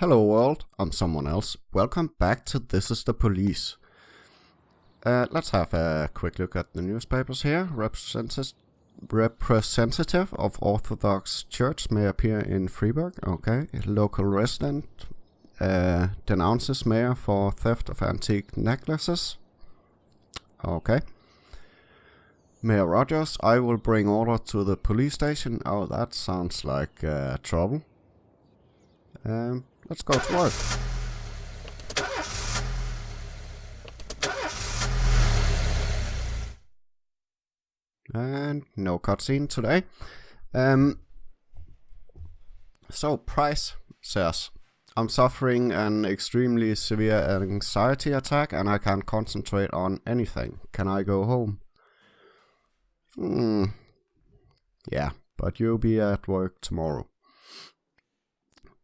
Hello world, I'm someone else. Welcome back to This is the Police. Let's have a quick look at the newspapers here. Representative of Orthodox Church may appear in Freeburg. Okay. Local resident denounces mayor for theft of antique necklaces. Okay. Mayor Rogers, I will bring order to the police station. Oh, that sounds like trouble. Let's go to work. And no cutscene today. So Price says, I'm suffering an extremely severe anxiety attack and I can't concentrate on anything. Can I go home? Yeah, but you'll be at work tomorrow.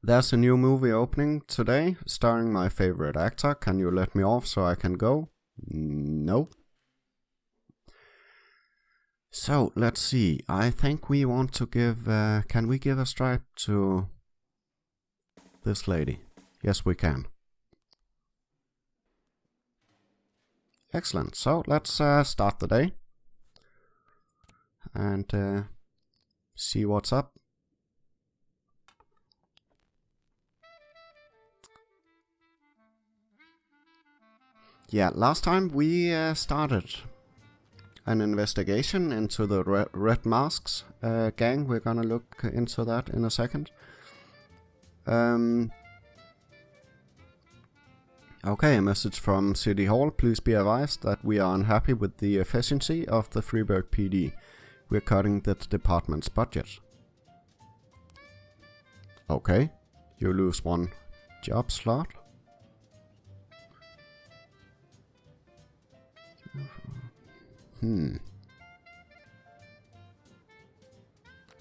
There's a new movie opening today, starring my favorite actor. Can you let me off so I can go? No. So, let's see. I think we want to give... can we give a stripe to this lady? Yes, we can. Excellent. So, let's start the day. And see what's up. Yeah, last time we started an investigation into the Red Masks gang. We're gonna look into that in a second. Okay, a message from City Hall. Please be advised that we are unhappy with the efficiency of the Freeburg PD. We're cutting the department's budget. Okay, you lose one job slot.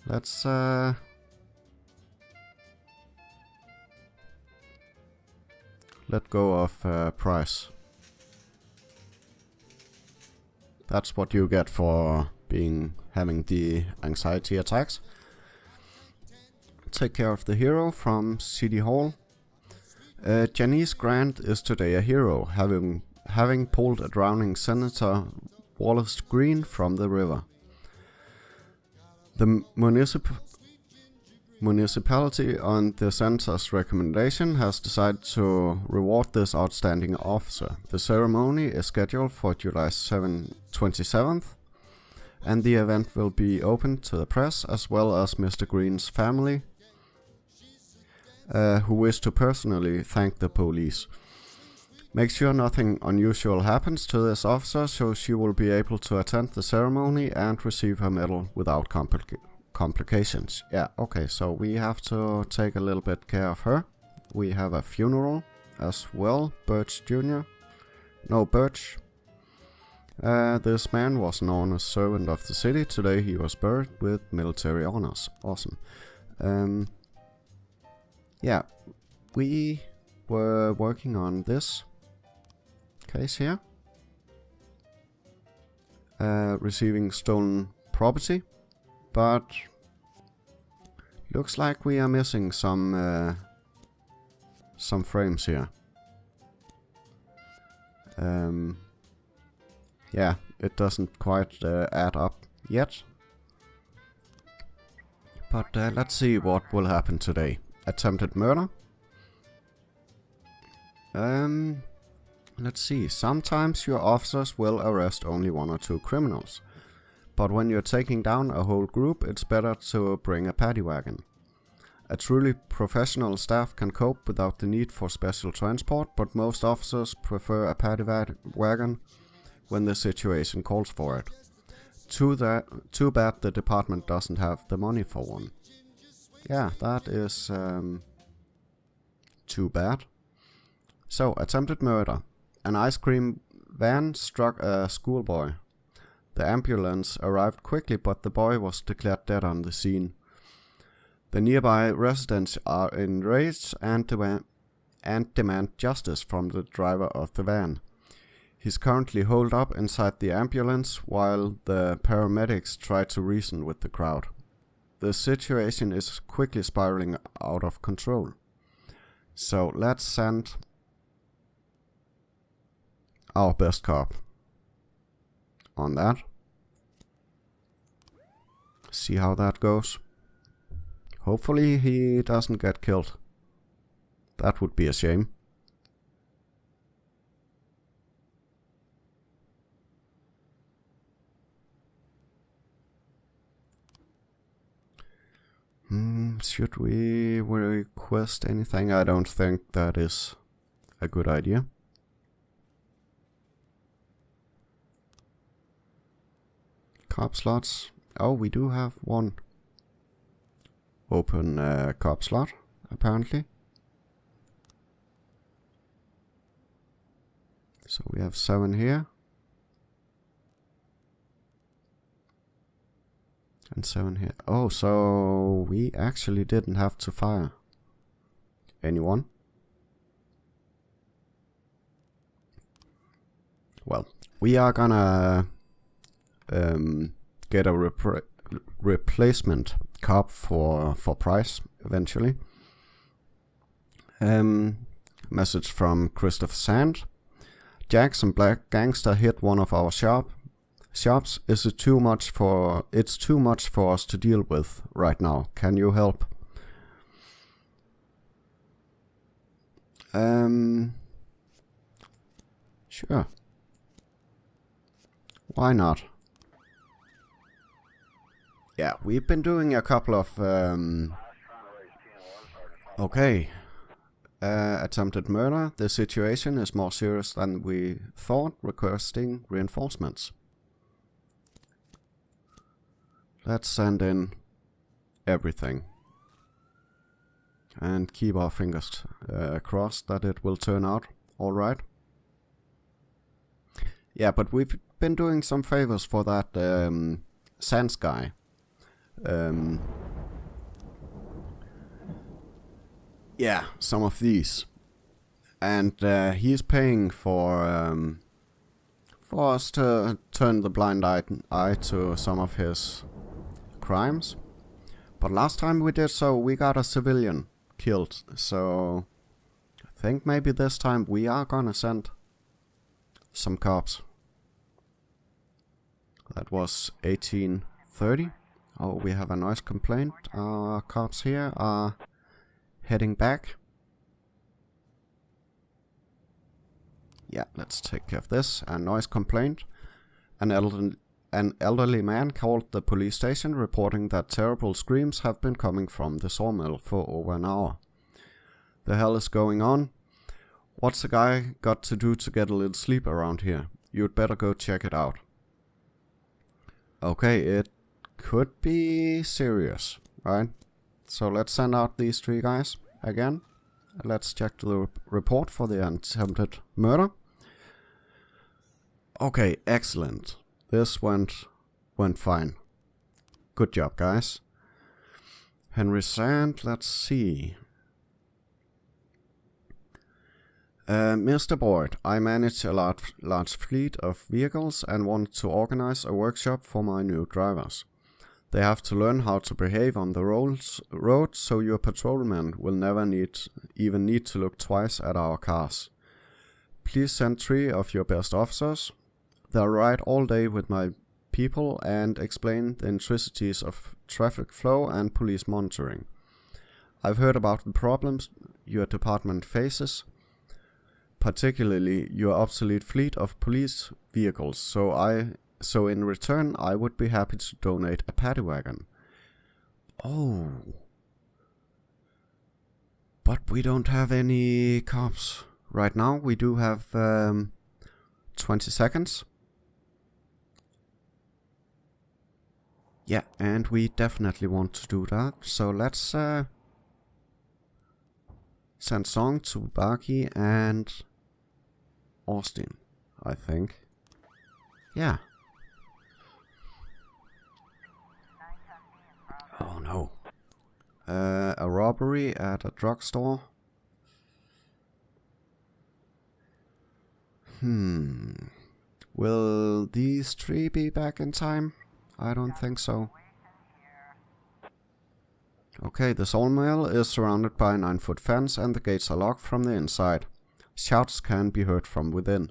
Let's let go of Price. That's what you get for having the anxiety attacks. Take care of the hero from City Hall. Janice Grant is today a hero, having pulled a drowning Senator Wallace Green from the river. The municipality, on the senator's recommendation, has decided to reward this outstanding officer. The ceremony is scheduled for July 27th, and the event will be open to the press as well as Mr. Green's family, who wish to personally thank the police. Make sure nothing unusual happens to this officer, so she will be able to attend the ceremony and receive her medal without complications. Yeah, okay, so we have to take a little bit care of her. We have a funeral as well. Birch Jr. No, Birch. This man was an honest servant of the city. Today he was buried with military honors. Awesome. Yeah, we were working on this case here. Receiving stolen property, but looks like we are missing some frames here. Yeah, it doesn't quite add up yet. But let's see what will happen today. Attempted murder. Let's see, sometimes your officers will arrest only one or two criminals. But when you're taking down a whole group, it's better to bring a paddy wagon. A truly professional staff can cope without the need for special transport, but most officers prefer a paddy wagon when the situation calls for it. Too bad the department doesn't have the money for one. Yeah, that is too bad. So, attempted murder. An ice cream van struck a schoolboy. The ambulance arrived quickly, but the boy was declared dead on the scene. The nearby residents are enraged and demand justice from the driver of the van. He's currently holed up inside the ambulance while the paramedics try to reason with the crowd. The situation is quickly spiraling out of control. So let's send our best cop on that. See how that goes. Hopefully he doesn't get killed. That would be a shame. Should we request anything? I don't think that is a good idea. Cop slots. Oh, we do have one open cop slot, apparently. So we have 7 here. And 7 here. Oh, so we actually didn't have to fire anyone. Well, we are gonna get a replacement cop for price eventually. Message from Christopher Sand. Jack, some black gangster hit one of our shops. It's too much for us to deal with right now. Can you help? Sure. Why not? Yeah, we've been doing a couple of attempted murder. The situation is more serious than we thought, requesting reinforcements. Let's send in everything. And keep our fingers crossed that it will turn out alright. Yeah, but we've been doing some favors for that Sans guy. Yeah, some of these. And he's paying for us to turn the blind eye to some of his crimes. But last time we did so, we got a civilian killed. So I think maybe this time we are gonna send some cops. That was 1830. Oh, we have a noise complaint. Our cops here are heading back. Yeah, let's take care of this. A noise complaint. An elderly man called the police station reporting that terrible screams have been coming from the sawmill for over an hour. The hell is going on? What's the guy got to do to get a little sleep around here? You'd better go check it out. Okay, it could be serious, right? So let's send out these 3 guys again. Let's check the report for the attempted murder. Okay, excellent. This went fine. Good job, guys. Henry Sand, let's see. Mr. Boyd, I manage a large fleet of vehicles and want to organize a workshop for my new drivers. They have to learn how to behave on the road, so your patrolmen will never even need to look twice at our cars. Please send 3 of your best officers. They'll ride all day with my people and explain the intricacies of traffic flow and police monitoring. I've heard about the problems your department faces, particularly your obsolete fleet of police vehicles, so in return I would be happy to donate a paddy wagon. Oh. But we don't have any cops right now. We do have 20 seconds. Yeah, and we definitely want to do that. So let's send Song to Baki and Austin, I think. Yeah. Oh no. A robbery at a drugstore. Will these 3 be back in time? I don't think so. Okay, the sawmill is surrounded by a 9-foot fence and the gates are locked from the inside. Shouts can be heard from within.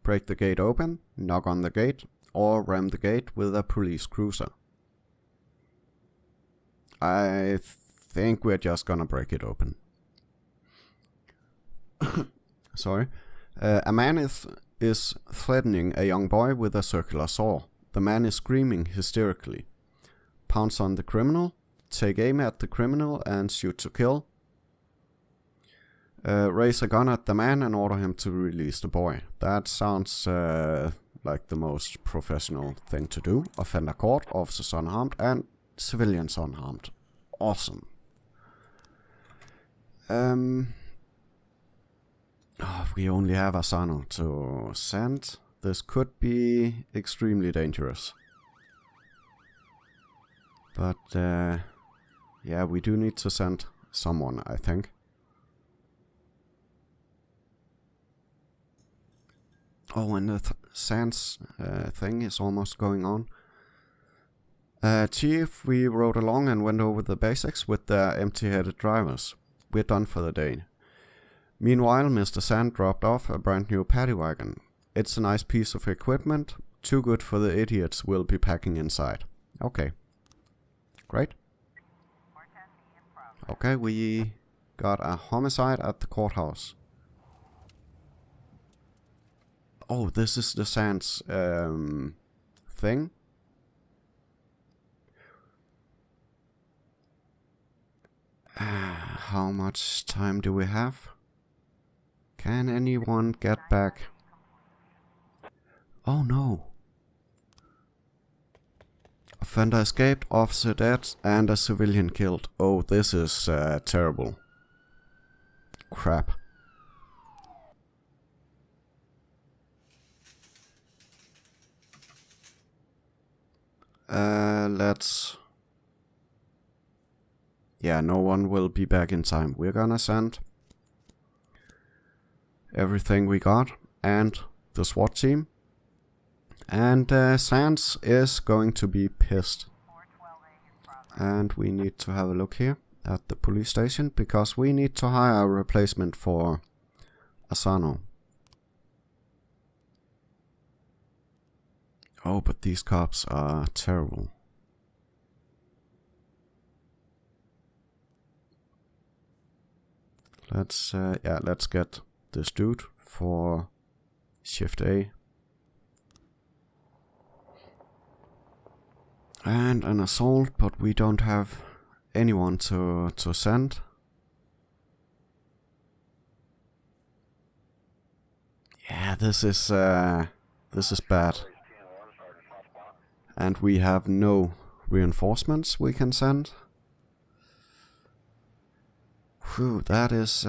Break the gate open, knock on the gate, or ram the gate with a police cruiser. I think we're just gonna break it open. Sorry. A man is threatening a young boy with a circular saw. The man is screaming hysterically. Pounce on the criminal, take aim at the criminal and shoot to kill. Raise a gun at the man and order him to release the boy. That sounds like the most professional thing to do. Offender caught, officers unharmed, and civilians unharmed. Awesome. We only have Asano to send. This could be extremely dangerous. But yeah, we do need to send someone, I think. Oh, and the SANS thing is almost going on. Chief, we rode along and went over the basics with the empty-headed drivers. We're done for the day. Meanwhile, Mr. Sand dropped off a brand new paddy wagon. It's a nice piece of equipment, too good for the idiots we'll be packing inside. Okay. Great. Okay, we got a homicide at the courthouse. Oh, this is the Sands thing. How much time do we have? Can anyone get back? Oh no. Offender escaped, officer dead, and a civilian killed. Oh, this is terrible. Crap. Let's... Yeah, no one will be back in time. We're gonna send everything we got and the SWAT team. And Sands is going to be pissed. And we need to have a look here at the police station because we need to hire a replacement for Asano. Oh, but these cops are terrible. Let's get this dude for shift A. And an assault, but we don't have anyone to send. Yeah, this is bad. And we have no reinforcements we can send. Whew, that is...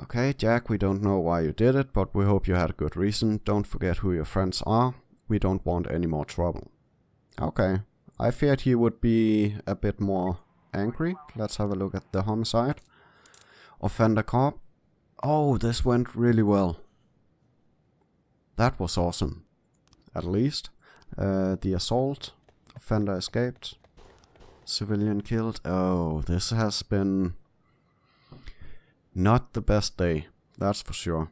Okay, Jack, we don't know why you did it, but we hope you had a good reason. Don't forget who your friends are. We don't want any more trouble. Okay, I feared he would be a bit more angry. Let's have a look at the homicide. Offender cop. Oh, this went really well. That was awesome. At least. The assault. Offender escaped. Civilian killed. Oh, this has been not the best day. That's for sure.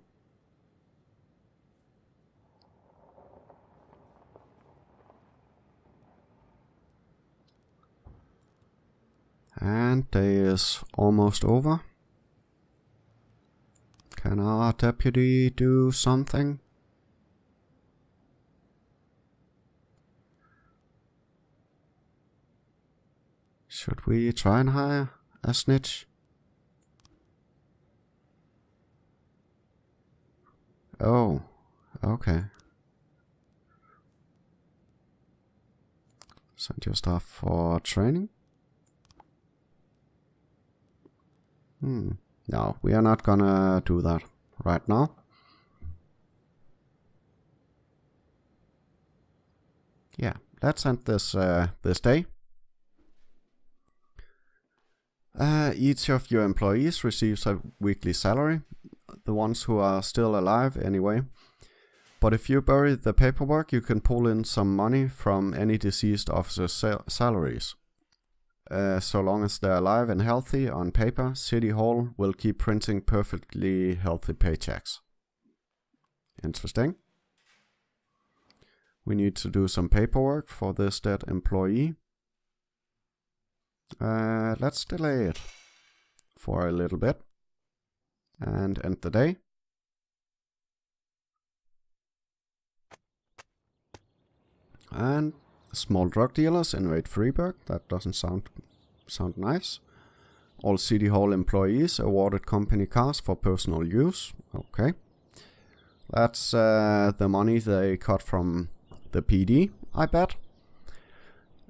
And day is almost over. Can our deputy do something? Should we try and hire a snitch? Oh, okay. Send your staff for training? No, we are not gonna do that right now. Yeah, let's end this this day. Each of your employees receives a weekly salary. The ones who are still alive anyway. But if you bury the paperwork, you can pull in some money from any deceased officer's salaries. So long as they're alive and healthy on paper, City Hall will keep printing perfectly healthy paychecks. Interesting. We need to do some paperwork for this dead employee. Let's delay it for a little bit and end the day. And small drug dealers invade Freeburg. That doesn't sound nice. All City Hall employees awarded company cars for personal use. Okay. That's the money they cut from the PD, I bet.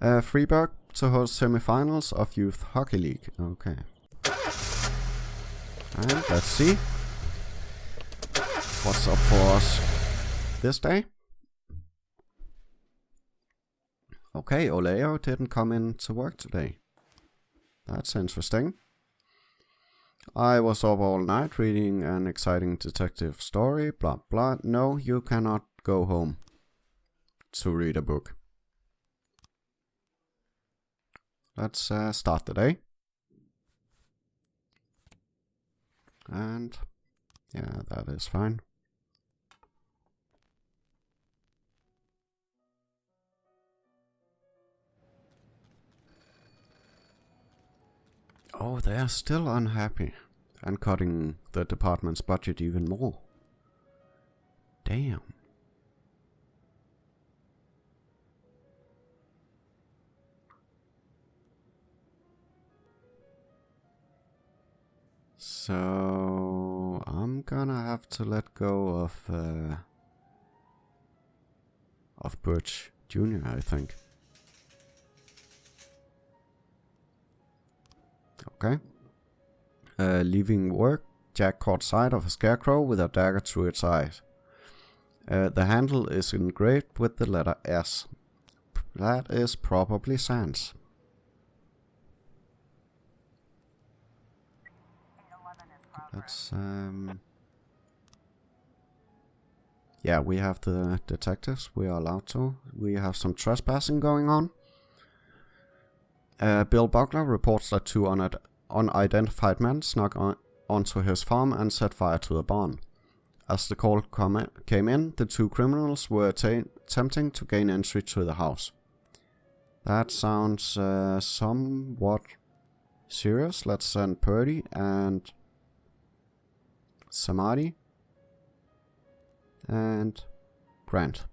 Freeburg to host semifinals of Youth Hockey League. Okay. And let's see what's up for us this day. Okay, Oleo didn't come in to work today. That's interesting. I was up all night reading an exciting detective story, blah blah. No, you cannot go home to read a book. Let's start the day. And yeah, that is fine. Oh, they are still unhappy and cutting the department's budget even more. Damn. So I'm gonna have to let go of Birch Jr., I think. Okay. Leaving work, Jack caught sight of a scarecrow with a dagger through its eyes. The handle is engraved with the letter S. That is probably Sans. That's yeah, we have the detectives. We are allowed to. We have some trespassing going on. Bill Buckler reports that two unidentified men snuck onto his farm and set fire to the barn. As the call came in, the two criminals were attempting to gain entry to the house. That sounds somewhat serious. Let's send Purdy and Samadhi and Grant.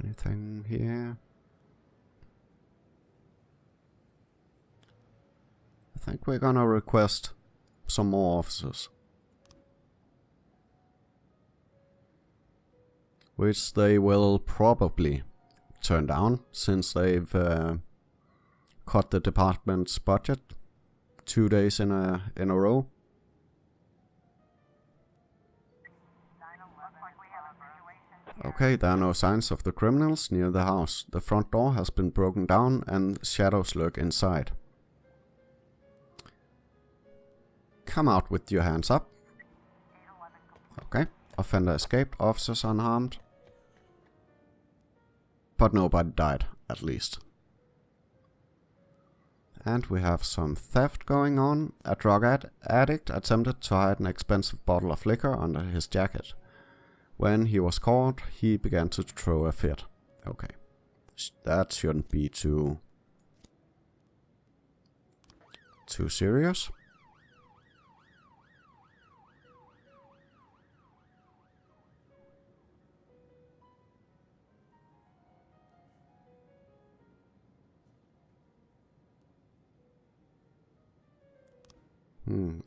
Anything here? I think we're gonna request some more officers, which they will probably turn down since they've cut the department's budget 2 days in a row. Okay, there are no signs of the criminals near the house. The front door has been broken down and shadows lurk inside. Come out with your hands up. Okay, offender escaped, officers unharmed. But nobody died, at least. And we have some theft going on. A drug addict attempted to hide an expensive bottle of liquor under his jacket. When he was caught, he began to throw a fit. Okay. That shouldn't be too serious.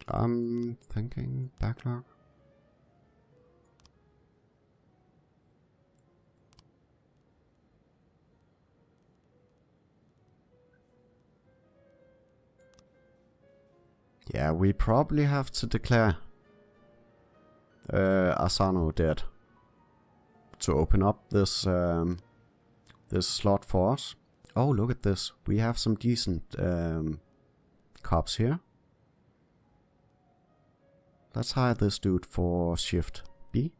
I'm thinking backlog. Yeah, we probably have to declare Asano dead to open up this this slot for us. Oh, look at this. We have some decent cops here. Let's hire this dude for shift B.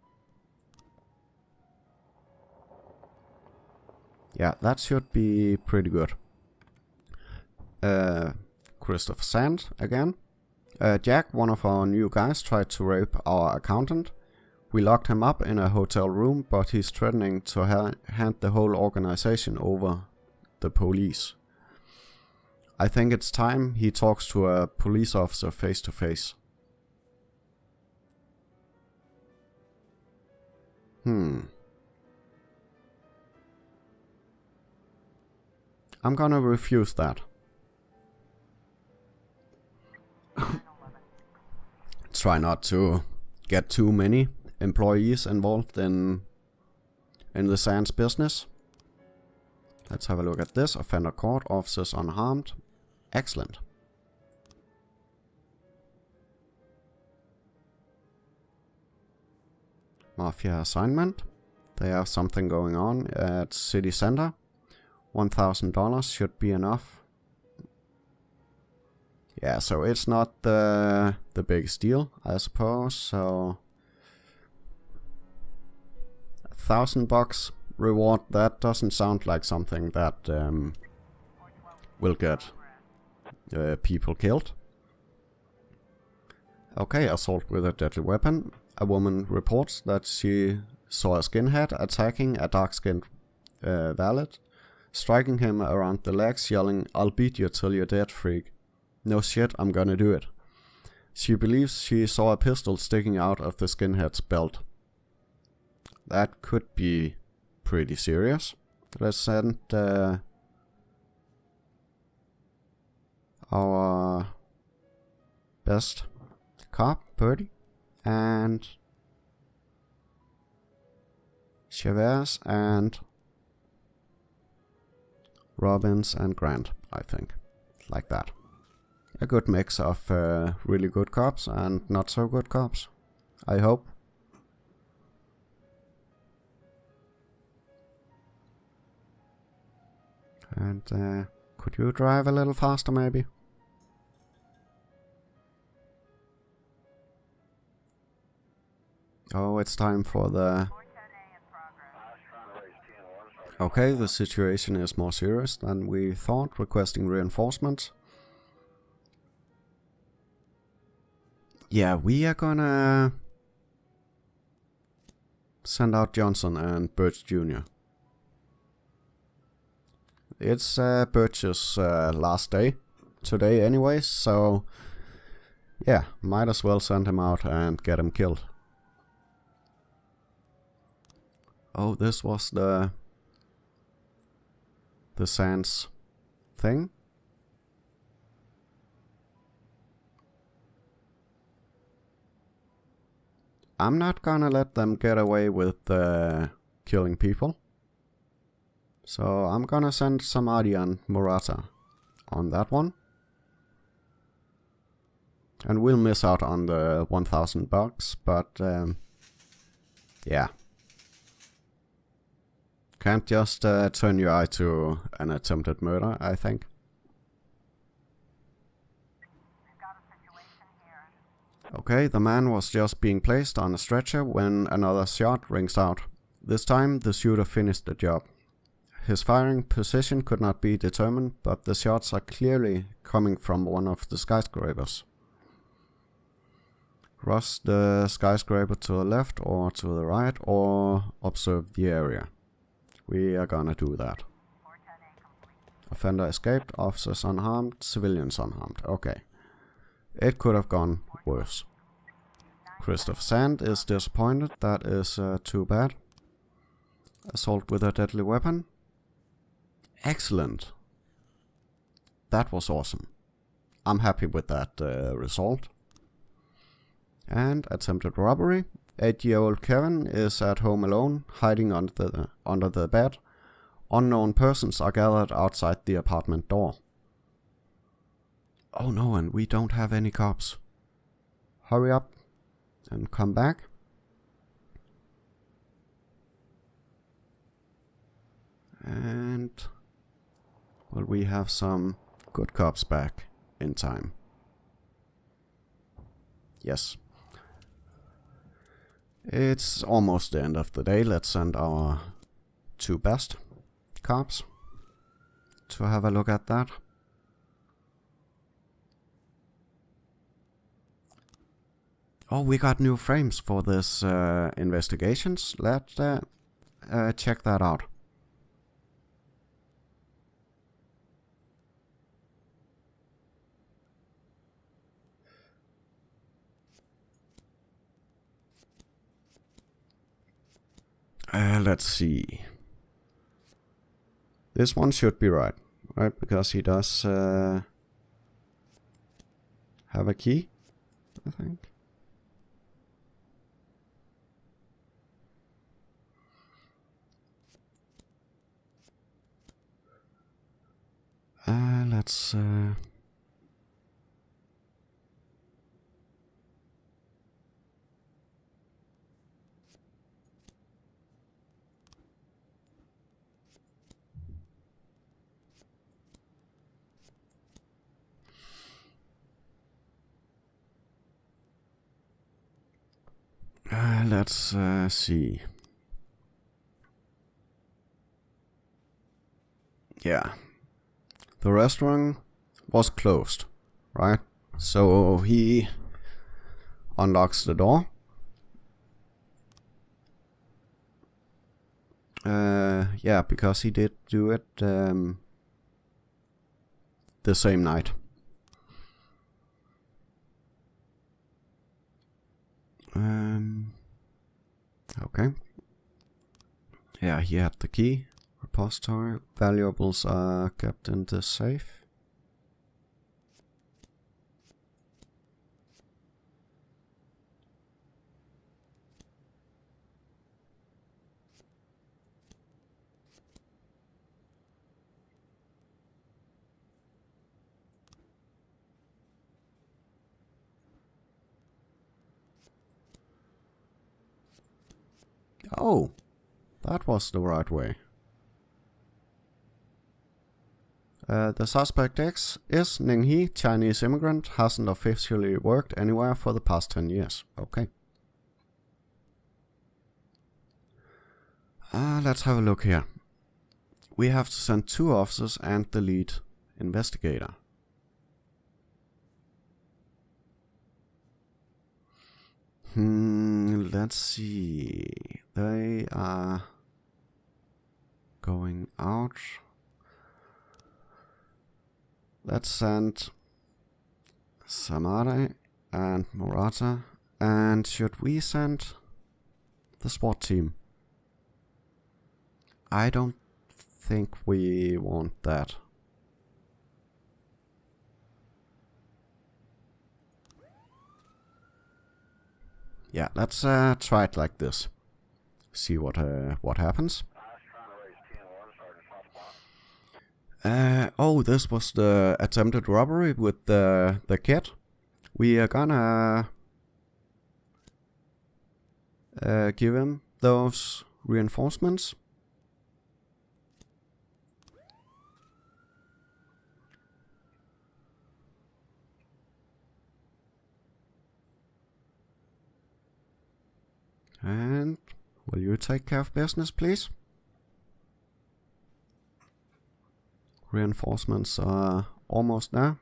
Yeah, that should be pretty good. Christopher Sand again. Jack, one of our new guys, tried to rape our accountant. We locked him up in a hotel room, but he's threatening to hand the whole organization over the police. I think it's time he talks to a police officer face to face. I'm gonna refuse that. Try not to get too many employees involved in the Sands business. Let's have a look at this. Offender caught, officers unharmed. Excellent. Mafia assignment. They have something going on at city center. $1,000 should be enough. Yeah, so it's not the biggest deal, I suppose. So $1,000 reward. That doesn't sound like something that will get people killed. Okay, assault with a deadly weapon. A woman reports that she saw a skinhead attacking a dark-skinned valet, striking him around the legs, yelling, "I'll beat you till you're dead, freak." No shit, I'm gonna do it. She believes she saw a pistol sticking out of the skinhead's belt. That could be pretty serious. Let's send our best cop, Purdy, and Chavez and Robbins and Grant, I think. Like that. A good mix of really good cops and not so good cops, I hope. And could you drive a little faster maybe? Oh, it's time for the... Okay, the situation is more serious than we thought, requesting reinforcements. Yeah, we are gonna send out Johnson and Birch Jr. It's Birch's last day today anyways, so yeah, might as well send him out and get him killed. Oh, this was the Sands thing. I'm not gonna let them get away with killing people. So I'm gonna send Samadhi and Murata on that one. And we'll miss out on the $1,000, but yeah. Can't just turn your eye to an attempted murder, I think. Okay, the man was just being placed on a stretcher when another shot rings out. This time, the shooter finished the job. His firing position could not be determined, but the shots are clearly coming from one of the skyscrapers. Rush the skyscraper to the left or to the right, or observe the area. We are gonna do that. Offender escaped, officers unharmed, civilians unharmed. Okay. It could have gone worse. Christopher Sand is disappointed. That is too bad. Assault with a deadly weapon. Excellent. That was awesome. I'm happy with that result. And attempted robbery. 8-year-old Kevin is at home alone, hiding under the bed. Unknown persons are gathered outside the apartment door. Oh no, and we don't have any cops. Hurry up and come back. And well, we have some good cops back in time. Yes. It's almost the end of the day. Let's send our 2 best cops to have a look at that. Oh, we got new frames for this investigations. Let's check that out. Let's see. This one should be right, because he does have a key, I think. Let's see. Yeah. The restaurant was closed, right? So he unlocks the door. Yeah, because he did do it the same night. Okay. Yeah, he had the key. Repository. Valuables are kept in the safe. Oh, that was the right way. The suspect X is Ning He, Chinese immigrant, hasn't officially worked anywhere for the past 10 years. Okay. Let's have a look here. We have to send 2 officers and the lead investigator. Let's see. They are going out. Let's send Samare and Murata. And should we send the SWAT team? I don't think we want that. Yeah, let's try it like this. See what happens. Oh, this was the attempted robbery with the kid. We are gonna give him those reinforcements. And will you take care of business, please? Reinforcements are almost there.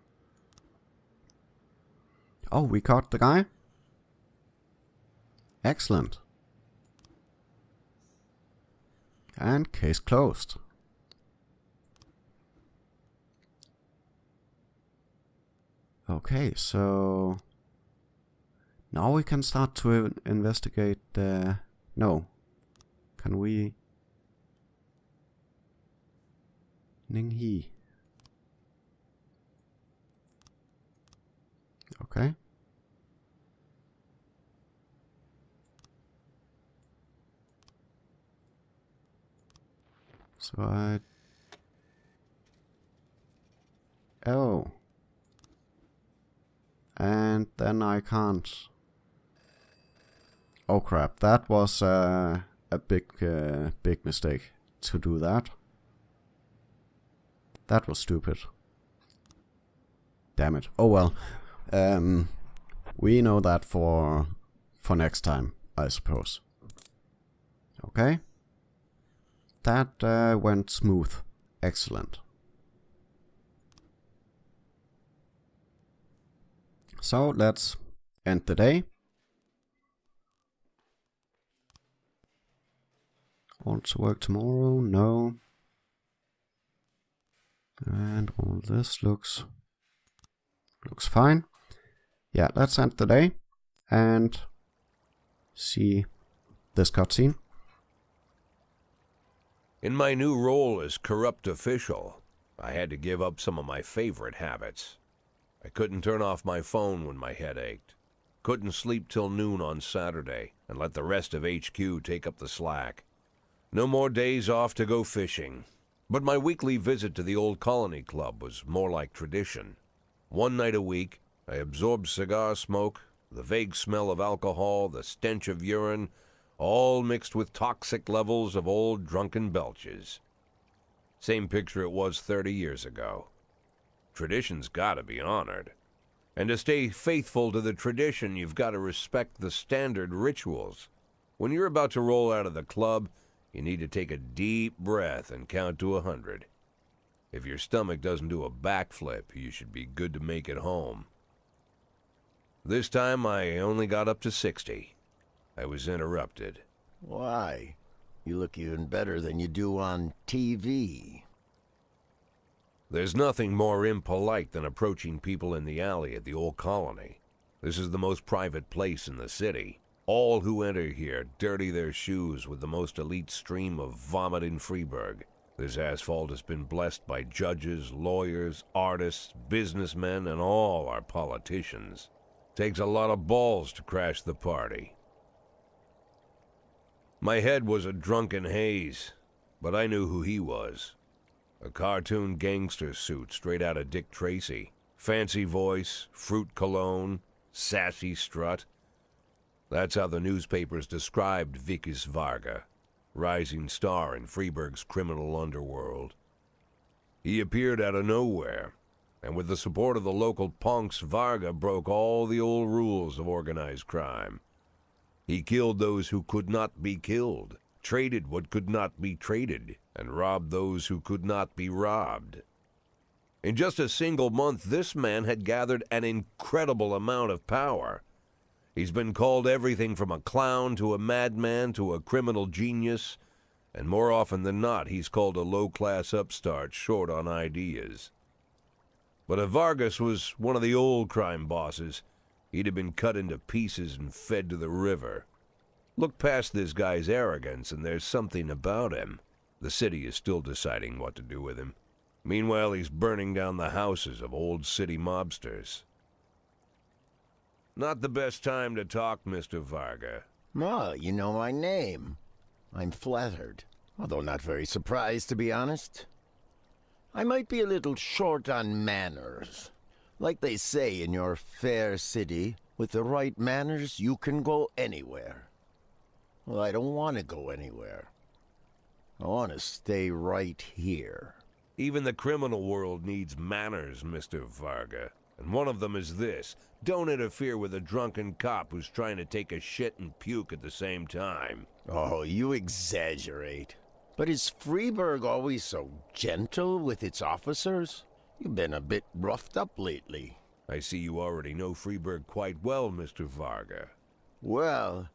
Oh, we caught the guy. Excellent. And case closed. Okay, so now we can start to investigate the... No. Can we... Ning He. Okay. So I... Oh. And then I can't... Oh crap, that was a big mistake to do that. That was stupid. Damn it. Oh well. We know that for next time. I suppose. Okay. That went smooth. Excellent. So let's end the day. Want to work tomorrow? No. And all this looks fine. Yeah, let's end the day and see this cutscene. In my new role as corrupt official, I had to give up some of my favorite habits. I couldn't turn off my phone when my head ached. Couldn't sleep till noon on Saturday and let the rest of HQ take up the slack. No more days off to go fishing. But my weekly visit to the old colony club was more like tradition. One night a week, I absorbed cigar smoke, the vague smell of alcohol, the stench of urine, all mixed with toxic levels of old drunken belches. Same picture it was 30 years ago. Tradition's gotta be honored. And to stay faithful to the tradition, you've got to respect the standard rituals. When you're about to roll out of the club, you need to take a deep breath and count to 100. If your stomach doesn't do a backflip, you should be good to make it home. This time I only got up to 60. I was interrupted. Why? You look even better than you do on TV. There's nothing more impolite than approaching people in the alley at the old colony. This is the most private place in the city. All who enter here dirty their shoes with the most elite stream of vomit in Freeburg. This asphalt has been blessed by judges, lawyers, artists, businessmen, and all our politicians. Takes a lot of balls to crash the party. My head was a drunken haze, but I knew who he was. A cartoon gangster suit straight out of Dick Tracy. Fancy voice, fruit cologne, sassy strut. That's how the newspapers described Vikas Varga, rising star in Freeburg's criminal underworld. He appeared out of nowhere, and with the support of the local punks, Varga broke all the old rules of organized crime. He killed those who could not be killed, traded what could not be traded, and robbed those who could not be robbed. In just a single month, this man had gathered an incredible amount of power. He's been called everything from a clown to a madman to a criminal genius, and more often than not, he's called a low-class upstart short on ideas. But if Vargas was one of the old crime bosses, he'd have been cut into pieces and fed to the river. Look past this guy's arrogance, and there's something about him. The city is still deciding what to do with him. Meanwhile, he's burning down the houses of old city mobsters. Not the best time to talk, Mr. Varga. Oh, you know my name. I'm flattered, although not very surprised, to be honest. I might be a little short on manners. Like they say in your fair city, with the right manners, you can go anywhere. Well, I don't want to go anywhere. I want to stay right here. Even the criminal world needs manners, Mr. Varga. And one of them is this. Don't interfere with a drunken cop who's trying to take a shit and puke at the same time. Oh, you exaggerate. But is Freeburg always so gentle with its officers? You've been a bit roughed up lately. I see you already know Freeburg quite well, Mr. Varga. Well,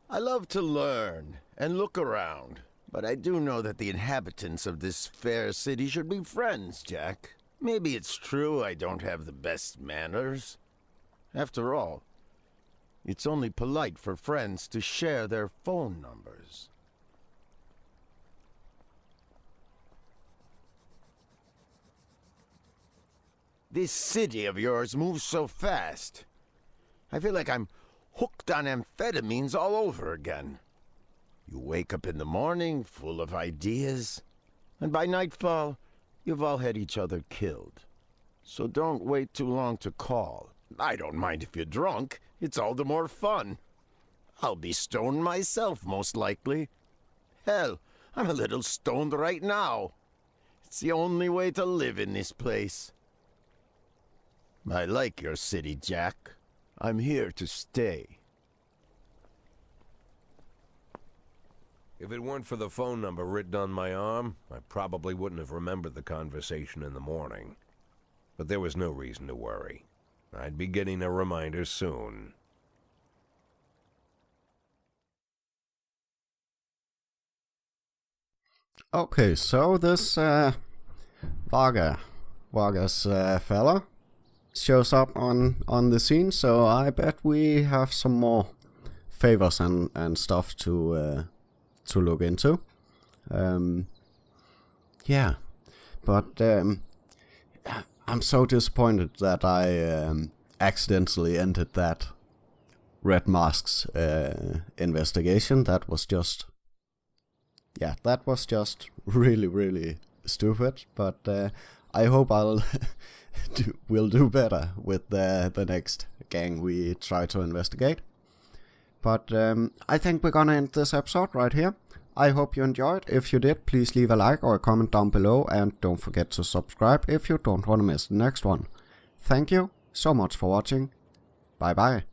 I love to learn and look around. But I do know that the inhabitants of this fair city should be friends, Jack. Maybe it's true I don't have the best manners. After all, it's only polite for friends to share their phone numbers. This city of yours moves so fast. I feel like I'm hooked on amphetamines all over again. You wake up in the morning full of ideas, and by nightfall, you've all had each other killed. So don't wait too long to call. I don't mind if you're drunk. It's all the more fun. I'll be stoned myself, most likely. Hell, I'm a little stoned right now. It's the only way to live in this place. I like your city, Jack. I'm here to stay. If it weren't for the phone number written on my arm, I probably wouldn't have remembered the conversation in the morning. But there was no reason to worry. I'd be getting a reminder soon. Okay, so this Vargas fella shows up on the scene, so I bet we have some more favors and stuff to look into. Yeah, but I'm so disappointed that I accidentally ended that Red Mask's investigation. That was just really, really stupid. But I hope we'll do better with the next gang we try to investigate. But I think we're gonna end this episode right here. I hope you enjoyed. If you did, please leave a like or a comment down below, and don't forget to subscribe if you don't want to miss the next one. Thank you so much for watching. Bye bye.